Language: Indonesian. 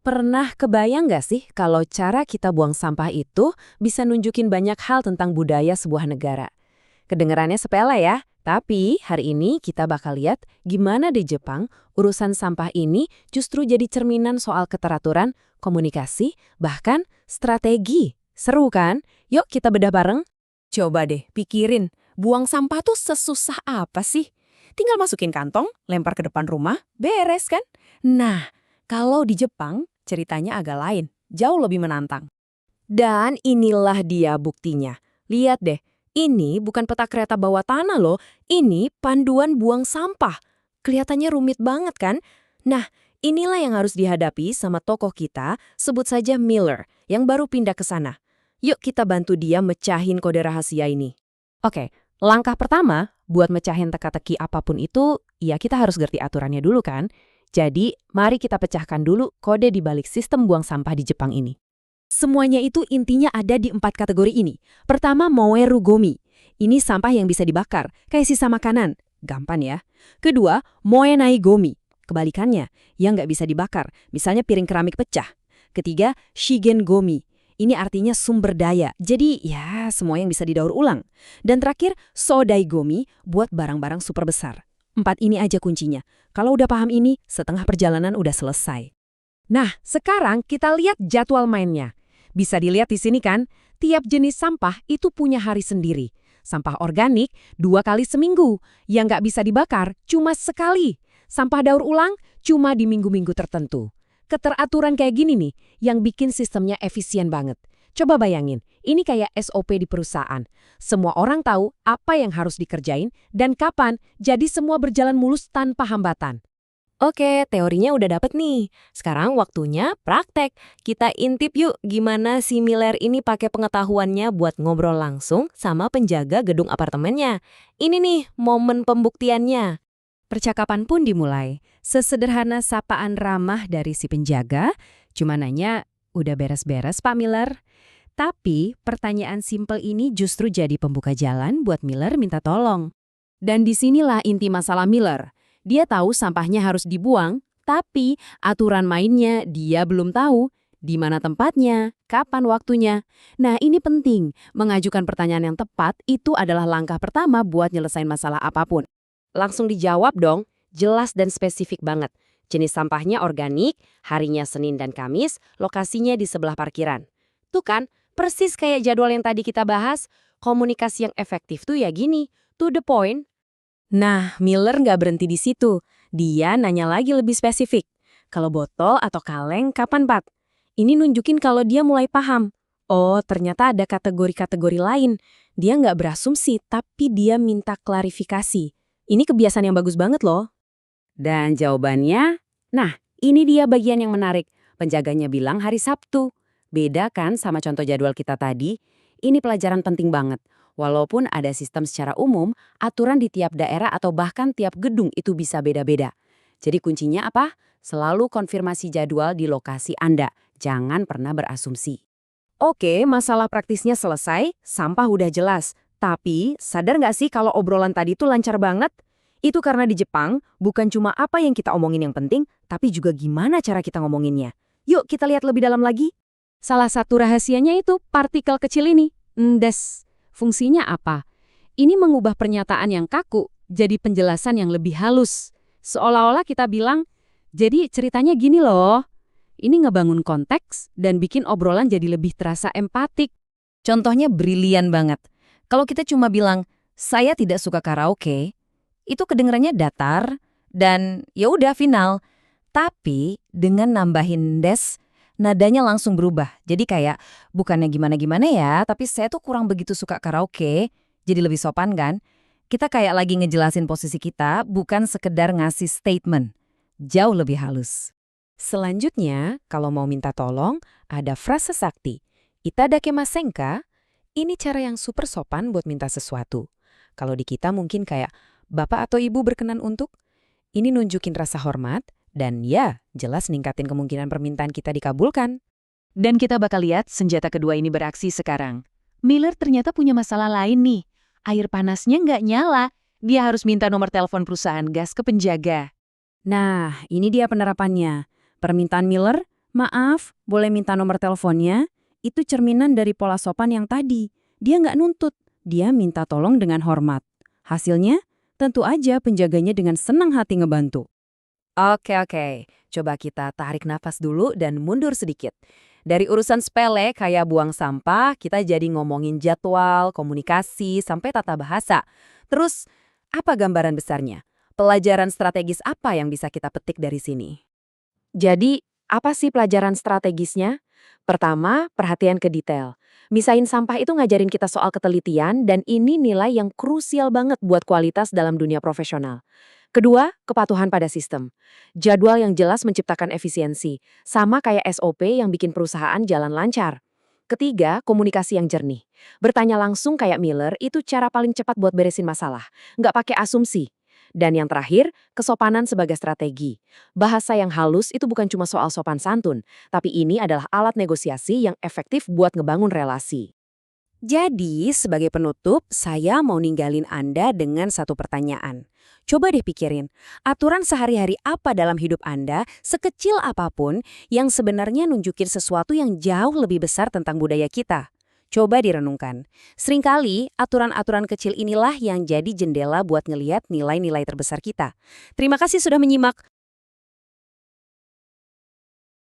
Pernah kebayang nggak sih kalau cara kita buang sampah itu bisa nunjukin banyak hal tentang budaya sebuah negara? Kedengarannya sepele ya, tapi hari ini kita bakal lihat gimana di Jepang urusan sampah ini justru jadi cerminan soal keteraturan, komunikasi, bahkan strategi. Seru kan? Yuk kita bedah bareng. Coba deh pikirin, buang sampah tuh sesusah apa sih? Tinggal masukin kantong, lempar ke depan rumah, beres kan? Nah, kalau di Jepang, ceritanya agak lain, jauh lebih menantang. Dan inilah dia buktinya. Lihat deh, ini bukan peta kereta bawah tanah loh, ini panduan buang sampah. Kelihatannya rumit banget kan? Nah, inilah yang harus dihadapi sama tokoh kita, sebut saja Miller, yang baru pindah ke sana. Yuk kita bantu dia mecahin kode rahasia ini. Oke, langkah pertama buat mecahin teka-teki apapun itu, ya kita harus ngerti aturannya dulu kan? Jadi, mari kita pecahkan dulu kode di balik sistem buang sampah di Jepang ini. Semuanya itu intinya ada di 4 kategori ini. Pertama, moeru gomi. Ini sampah yang bisa dibakar, kayak sisa makanan. Gampang ya. Kedua, moenai gomi. Kebalikannya, yang nggak bisa dibakar, misalnya piring keramik pecah. Ketiga, shigen gomi. Ini artinya sumber daya, jadi ya semua yang bisa didaur ulang. Dan terakhir, sodai gomi buat barang-barang super besar. 4 ini aja kuncinya. Kalau udah paham ini, setengah perjalanan udah selesai. Nah, sekarang kita lihat jadwal mainnya. Bisa dilihat di sini kan, tiap jenis sampah itu punya hari sendiri. Sampah organik 2 kali seminggu, yang nggak bisa dibakar cuma sekali. Sampah daur ulang cuma di minggu-minggu tertentu. Keteraturan kayak gini nih, yang bikin sistemnya efisien banget. Coba bayangin, ini kayak SOP di perusahaan. Semua orang tahu apa yang harus dikerjain dan kapan, jadi semua berjalan mulus tanpa hambatan. Oke, teorinya udah dapet nih. Sekarang waktunya praktek. Kita intip yuk gimana si Miller ini pakai pengetahuannya buat ngobrol langsung sama penjaga gedung apartemennya. Ini nih momen pembuktiannya. Percakapan pun dimulai. Sesederhana sapaan ramah dari si penjaga, cuma nanya, udah beres-beres Pak Miller? Tapi pertanyaan simpel ini justru jadi pembuka jalan buat Miller minta tolong. Dan disinilah inti masalah Miller. Dia tahu sampahnya harus dibuang, tapi aturan mainnya dia belum tahu. Di mana tempatnya, kapan waktunya. Nah ini penting, mengajukan pertanyaan yang tepat itu adalah langkah pertama buat nyelesain masalah apapun. Langsung dijawab dong, jelas dan spesifik banget. Jenis sampahnya organik, harinya Senin dan Kamis, lokasinya di sebelah parkiran. Tuh kan, persis kayak jadwal yang tadi kita bahas, komunikasi yang efektif tuh ya gini, to the point. Nah, Miller nggak berhenti di situ. Dia nanya lagi lebih spesifik. Kalau botol atau kaleng, kapan Pak? Ini nunjukin kalau dia mulai paham. Oh, ternyata ada kategori-kategori lain. Dia nggak berasumsi, tapi dia minta klarifikasi. Ini kebiasaan yang bagus banget loh. Dan jawabannya, nah ini dia bagian yang menarik. Penjaganya bilang hari Sabtu. Beda kan sama contoh jadwal kita tadi? Ini pelajaran penting banget. Walaupun ada sistem secara umum, aturan di tiap daerah atau bahkan tiap gedung itu bisa beda-beda. Jadi kuncinya apa? Selalu konfirmasi jadwal di lokasi Anda. Jangan pernah berasumsi. Oke, masalah praktisnya selesai, sampah udah jelas. Tapi, sadar nggak sih kalau obrolan tadi tuh lancar banget? Itu karena di Jepang, bukan cuma apa yang kita omongin yang penting, tapi juga gimana cara kita ngomonginnya. Yuk kita lihat lebih dalam lagi. Salah satu rahasianya itu partikel kecil ini, ndes. Fungsinya apa? Ini mengubah pernyataan yang kaku jadi penjelasan yang lebih halus. Seolah-olah kita bilang, jadi ceritanya gini loh. Ini ngebangun konteks dan bikin obrolan jadi lebih terasa empatik. Contohnya brilian banget. Kalau kita cuma bilang, saya tidak suka karaoke, itu kedengarannya datar dan ya udah final. Tapi dengan nambahin des, nadanya langsung berubah. Jadi kayak bukannya gimana-gimana ya, tapi saya tuh kurang begitu suka karaoke, jadi lebih sopan kan? Kita kayak lagi ngejelasin posisi kita, bukan sekedar ngasih statement. Jauh lebih halus. Selanjutnya, kalau mau minta tolong, ada frase sakti. Itadakimasen ka? Ini cara yang super sopan buat minta sesuatu. Kalau di kita mungkin kayak, Bapak atau Ibu berkenan untuk? Ini nunjukin rasa hormat, dan ya, jelas ningkatin kemungkinan permintaan kita dikabulkan. Dan kita bakal lihat senjata kedua ini beraksi sekarang. Miller ternyata punya masalah lain nih. Air panasnya nggak nyala. Dia harus minta nomor telepon perusahaan gas ke penjaga. Nah, ini dia penerapannya. Permintaan Miller, Maaf, boleh minta nomor teleponnya? Itu cerminan dari pola sopan yang tadi. Dia nggak nuntut, dia minta tolong dengan hormat. Hasilnya, tentu aja penjaganya dengan senang hati ngebantu. Oke. Coba kita tarik nafas dulu dan mundur sedikit. Dari urusan sepele kayak buang sampah, kita jadi ngomongin jadwal, komunikasi, sampai tata bahasa. Terus, apa gambaran besarnya? Pelajaran strategis apa yang bisa kita petik dari sini? Jadi, apa sih pelajaran strategisnya? Pertama, perhatian ke detail. Misahin sampah itu ngajarin kita soal ketelitian dan ini nilai yang krusial banget buat kualitas dalam dunia profesional. Kedua, kepatuhan pada sistem. Jadwal yang jelas menciptakan efisiensi, sama kayak SOP yang bikin perusahaan jalan lancar. Ketiga, komunikasi yang jernih. Bertanya langsung kayak Miller itu cara paling cepat buat beresin masalah, nggak pakai asumsi. Dan yang terakhir, kesopanan sebagai strategi. Bahasa yang halus itu bukan cuma soal sopan santun, tapi ini adalah alat negosiasi yang efektif buat ngebangun relasi. Jadi, sebagai penutup, saya mau ninggalin Anda dengan satu pertanyaan. Coba deh pikirin, aturan sehari-hari apa dalam hidup Anda, sekecil apapun, yang sebenarnya nunjukin sesuatu yang jauh lebih besar tentang budaya kita. Coba direnungkan. Seringkali, aturan-aturan kecil inilah yang jadi jendela buat ngeliat nilai-nilai terbesar kita. Terima kasih sudah menyimak.